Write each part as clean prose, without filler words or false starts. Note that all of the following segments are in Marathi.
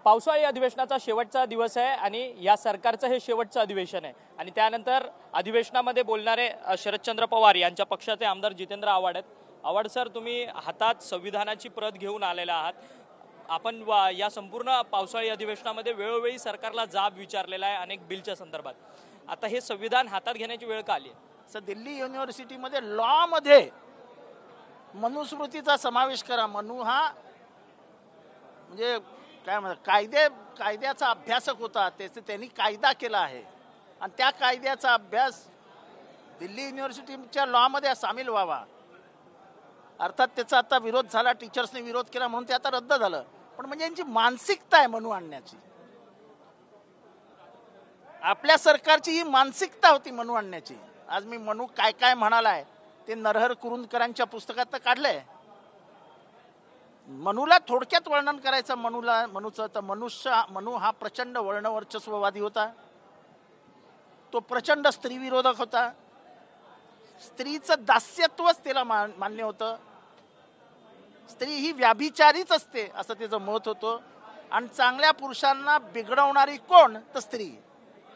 पावसाळी अधिवेशनाचा शेवटचा दिवस आहे आणि या सरकारचं हे शेवटचं अधिवेशन आहे आणि त्यानंतर अधिवेशनामध्ये बोलणारे शरदचंद्र पवार यांच्या पक्षाचे आमदार जितेंद्र आव्हाड आहेत. आव्हाड सर, तुम्ही हातात संविधानाची प्रत घेऊन आलेला आहात. आपण या संपूर्ण पावसाळी अधिवेशनामध्ये वेळोवेळी सरकारला जाब विचारलेला आहे अनेक बिलच्या संदर्भात. आता हे संविधान हातात घेण्याची वेळ का आली आहे? सर, दिल्ली युनिव्हर्सिटीमध्ये लॉमध्ये मनुस्मृतीचा समावेश करा. मनु हा म्हणजे काय म्हणतात, कायद्याचा अभ्यासक होता. त्यांनी कायदा केला आहे आणि त्या कायद्याचा अभ्यास दिल्ली युनिव्हर्सिटीच्या लॉमध्ये सामील व्हावा. अर्थात त्याचा आता विरोध झाला, टीचर्सने विरोध केला म्हणून ते आता रद्द झालं. पण म्हणजे यांची मानसिकता आहे मनु आणण्याची. आपल्या सरकारची ही मानसिकता होती मनु आणण्याची. आज मी मनु काय काय म्हणालाय ते नरहर कुरुंदकरांच्या पुस्तकात तर काढलंय. मनुला थोडक्यात वर्णन करायचं मनुचं तर मनु हा प्रचंड वर्णवर्चस्ववादी होता. तो प्रचंड स्त्रीविरोधक होता. स्त्रीचं दास्यत्वच त्याला मान्य होतं. स्त्री ही व्याभिचारीच असते असं त्याचं मत होतं. आणि चांगल्या पुरुषांना बिघडवणारी कोण तर स्त्री.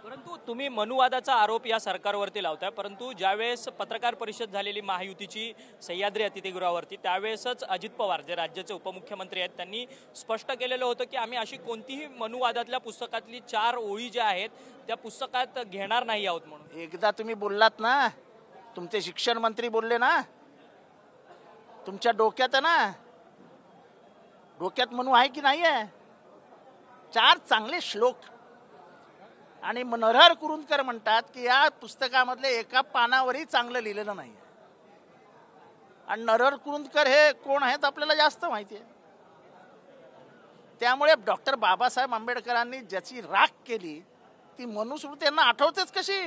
परंतु तुम्ही मनुवादाचा आरोप या सरकारवरती लावताय, परंतु ज्यावेळेस पत्रकार परिषद झालेली महायुतीची सह्याद्री अतिथीगृहावरती त्यावेळेसच अजित पवार जे राज्याचे उपमुख्यमंत्री आहेत त्यांनी स्पष्ट केलेलं होतं की आम्ही अशी कोणतीही मनुवादातल्या पुस्तकातली 4 ओळी ज्या आहेत त्या पुस्तकात घेणार नाही आहोत म्हणून. एकदा तुम्ही बोललात ना, तुमचे शिक्षण मंत्री बोलले ना, तुमच्या डोक्यात आहे ना, डोक्यात मनु आहे की नाही आहे. 4 चांगले श्लोक. आणि नरहर कुरुंदकर म्हणतात की या पुस्तकामधले एका पानावरही चांगलं लिहिलेलं नाही. आणि नरहर कुरुंदकर हे कोण आहेत आपल्याला जास्त माहिती आहे. त्यामुळे डॉक्टर बाबासाहेब आंबेडकरांनी ज्याची राख केली ती मनुस्मृती यांना आठवतेच कशी.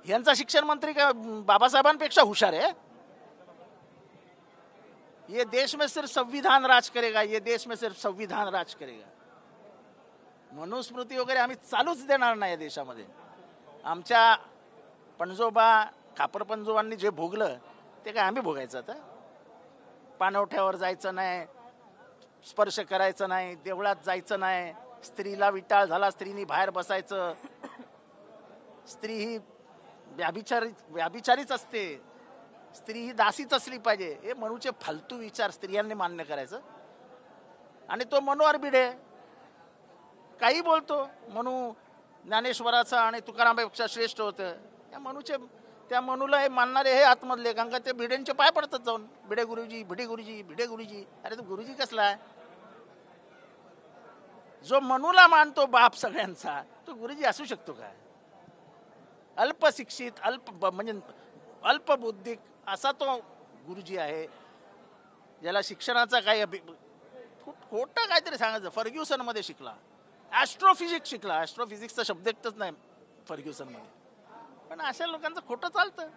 यांचा शिक्षण मंत्री का बाबासाहेबांपेक्षा हुशार आहे. ये देश में सिर्फ संविधान राज करेगा, ये देश में सिर्फ संविधान राज करेगा. मनुस्मृती वगैरे आम्ही चालूच देणार नाही देशामध्ये. आमच्या पणजोबा खापरपणजोबांनी जे भोगलं ते काय आम्ही भोगायचं आता. पाणवठ्यावर जायचं नाही, स्पर्श करायचं नाही, देवळात जायचं नाही, स्त्रीला विटाळ झाला स्त्रीनी बाहेर बसायचं, स्त्री ही व्याभिचारीच असते, स्त्री ही दासीच असली पाहिजे, हे मनुचे फालतू विचार स्त्रियांनी मान्य करायचं. आणि तो मनु अरबिडे काही बोलतो. मनु ज्ञानेश्वराचा आणि तुकारामापेक्षा श्रेष्ठ होतं. त्या मनुला हे मानणारे हे आतमधले, कारण का ते भिडेंचे पाय पडतात जाऊन, भिडे गुरुजी, भिडे गुरुजी, भिडे गुरुजी. अरे तो गुरुजी कसला आहे. जो मनुला मानतो बाप सगळ्यांचा तो गुरुजी असू शकतो काय. अल्पशिक्षित म्हणजे अल्पबुद्धिक असा तो गुरुजी आहे, ज्याला शिक्षणाचा काही खोटं काहीतरी सांगायचं. फर्ग्युसनमध्ये शिकला, ॲस्ट्रोफिजिक्स शिकला. ॲस्ट्रोफिजिक्सचा शब्द एकच नाही फर्ग्युसनमध्ये. पण अशा लोकांचं खोटं चालतं.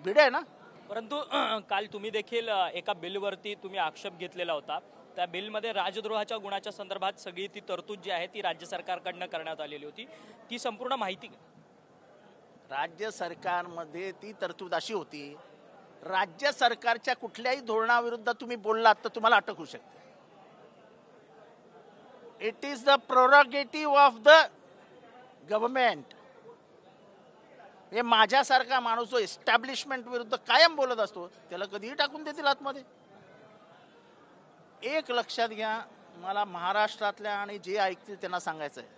भिडे आहे ना. परंतु काल तुम्ही देखील एका बिलवरती तुम्ही आक्षेप घेतलेला होता. त्या बिलमध्ये राजद्रोहाच्या गुन्ह्याच्या संदर्भात सगळी ती तरतूद जी आहे ती राज्य सरकारकडनं करण्यात आलेली होती. ती संपूर्ण माहिती राज्य सरकारमध्ये ती तरतूद अशी होती, राज्य सरकारच्या कुठल्याही धोरणाविरुद्ध तुम्ही बोललात तर तुम्हाला अटक होऊ शकते. It is the prerogative of the government. हे माझ्यासारखा माणूस जो एस्टॅब्लिशमेंट विरुद्ध कायम बोलत असतो त्याला कधीही टाकून देतील आतमध्ये. एक लक्षात घ्या, मला महाराष्ट्रातल्या आणि जे ऐकतील त्यांना सांगायचं आहे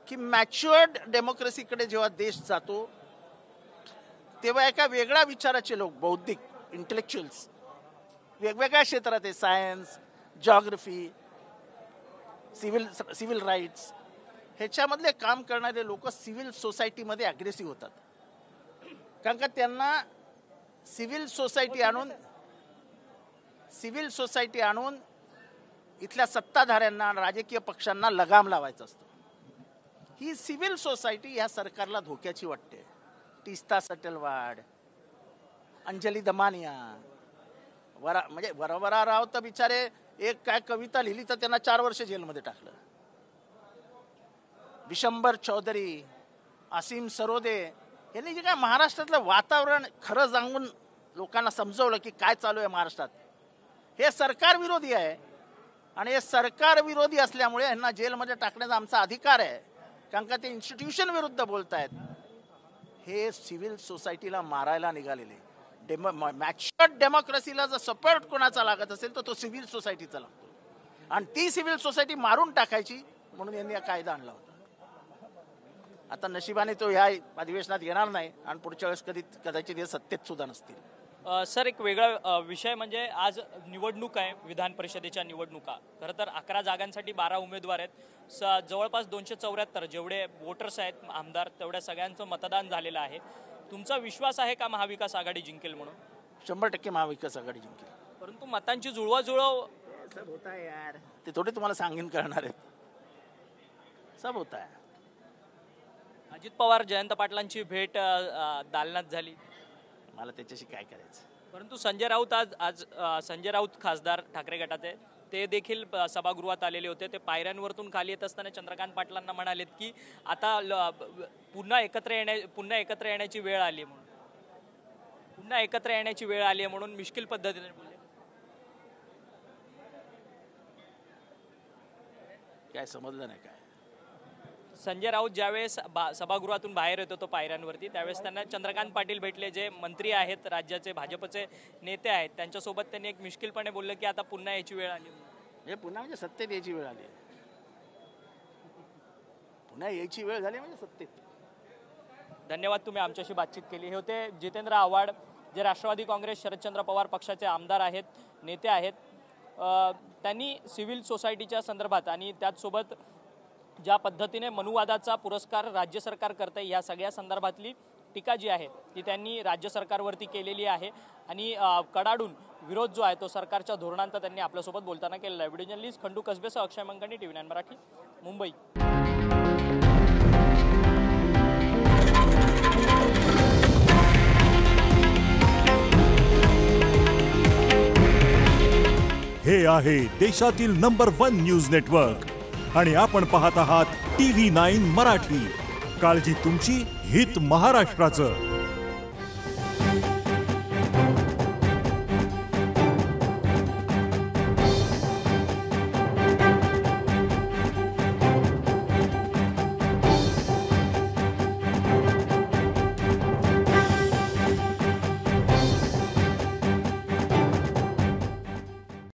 की मॅच्युअर्ड डेमोक्रेसीकडे जेव्हा देश जातो तेव्हा एका वेगळ्या विचाराचे लोक, बौद्धिक इंटेलेक्च्युअल्स, वेगवेगळ्या क्षेत्रात आहे, सायन्स, जॉग्रफी, सिव्हिल राईट्स, ह्याच्यामधले काम करणारे लोक सिव्हिल सोसायटीमध्ये अग्रेसिव्ह होतात. कारण का त्यांना सिव्हिल सोसायटी आणून इथल्या सत्ताधाऱ्यांना, राजकीय पक्षांना लगाम लावायचं असतं. ही सिव्हिल सोसायटी ह्या सरकारला धोक्याची वाटते. टीस्ता सटलवाड, अंजली दमानिया, म्हणजे वरवरा राव तर बिचारे एक काय कविता लिहिली तर त्यांना 4 वर्ष जेलमध्ये टाकलं. विशंबर चौधरी, असीम सरोदे यांनी जे काय महाराष्ट्रातलं वातावरण खरं सांगून लोकांना समजवलं की काय चालू आहे महाराष्ट्रात. हे सरकार विरोधी आहे. आणि हे सरकार विरोधी असल्यामुळे यांना जेलमध्ये टाकण्याचा आमचा अधिकार आहे, कारण का ते इन्स्टिट्यूशन विरुद्ध बोलतायत. हे सिव्हिल सोसायटीला मारायला निघालेले. मॅच्युअर्ड डेमोक्रेसीला जर सपोर्ट कोणाचा लागत असेल तर तो सिव्हिल सोसायटीचा लागतो, आणि ती सिव्हिल सोसायटी मारून टाकायची म्हणून यांनी हा कायदा आणला होता. आता नशिबाने तो ह्या अधिवेशनात येणार नाही आणि पुढच्या वेळेस कदाचित हे सत्तेत सुद्धा नसतील. सर, एक वेगळा विषय म्हणजे आज निवडणूक आहे, विधान परिषदेच्या निवडणुका. खरं तर 11 जागांसाठी 12 उमेदवार आहेत. जवळपास 274 जेवढे वोटर्स आहेत आमदार, तेवढ्या सगळ्यांचं मतदान झालेलं आहे. तुमचा विश्वास आहे का महाविकास आघाडी जिंकेल म्हणून? 100% महाविकास आघाडी जिंकेल. परंतु मतांची जुळवाजुळव सब होता है यार, ते थोडे तुम्हाला सांगून करणार आहेत. सब होता है. अजित पवार जयंत पाटलांची भेट दालनात झाली. मला त्याच्याशी काय करायचं. परंतु संजय राऊत आज संजय राऊत खासदार ठाकरे गटाचे ते देखील सभागृहात आलेले होते. ते पायऱ्यांवरतून खाली येत असताना चंद्रकांत पाटलांना म्हणालेत की आता पुन्हा एकत्र येण्याची वेळ आली म्हणून. पुन्हा एकत्र येण्याची वेळ आली आहे म्हणून मिश्किल पद्धतीने बोलले. काय समजलं नाही काय. संजय राऊत ज्यावेळेस सभागृहातून बाहेर येत होतो पायऱ्यांवरती, त्यावेळेस त्यांना चंद्रकांत पाटील भेटले, जे मंत्री आहेत, राज्याचे भाजपचे नेते आहेत. त्यांच्यासोबत त्यांनी एक मिश्किलपणे बोललं की आता पुन्हा याची वेळ आली. हे पुन्हा म्हणजे सत्तेत यायची वेळ आली. पुन्हा यायची वेळ झाली म्हणजे सत्तेत. धन्यवाद, तुम्ही आमच्याशी बातचीत केली. हे होते जितेंद्र आव्हाड, जे राष्ट्रवादी काँग्रेस शरदचंद्र पवार पक्षाचे आमदार आहेत, नेते आहेत. त्यांनी सिव्हिल सोसायटीच्या संदर्भात आणि त्याचसोबत ज्या पद्धतीने मनुवादाचा पुरस्कार राज्य सरकार करते, या सगळ्या संदर्भातली टीका जी आहे ती त्यांनी राज्य सरकारवरती केलेली आहे. आणि कडाडून विरोध जो आहे तो सरकारच्या धोरणांचा त्यांनी आपल्यासोबत बोलताना केलेला आहे. व्हिडिओ जर्नलिस्ट खंडू कसबेसह अक्षय मंकणी, TV9 मराठी, मुंबई. हे आहे देशातील नंबर 1 न्यूज नेटवर्क आणि आपण पाहत आहात TV9 मराठी. काळजी तुमची, हित महाराष्ट्राचं.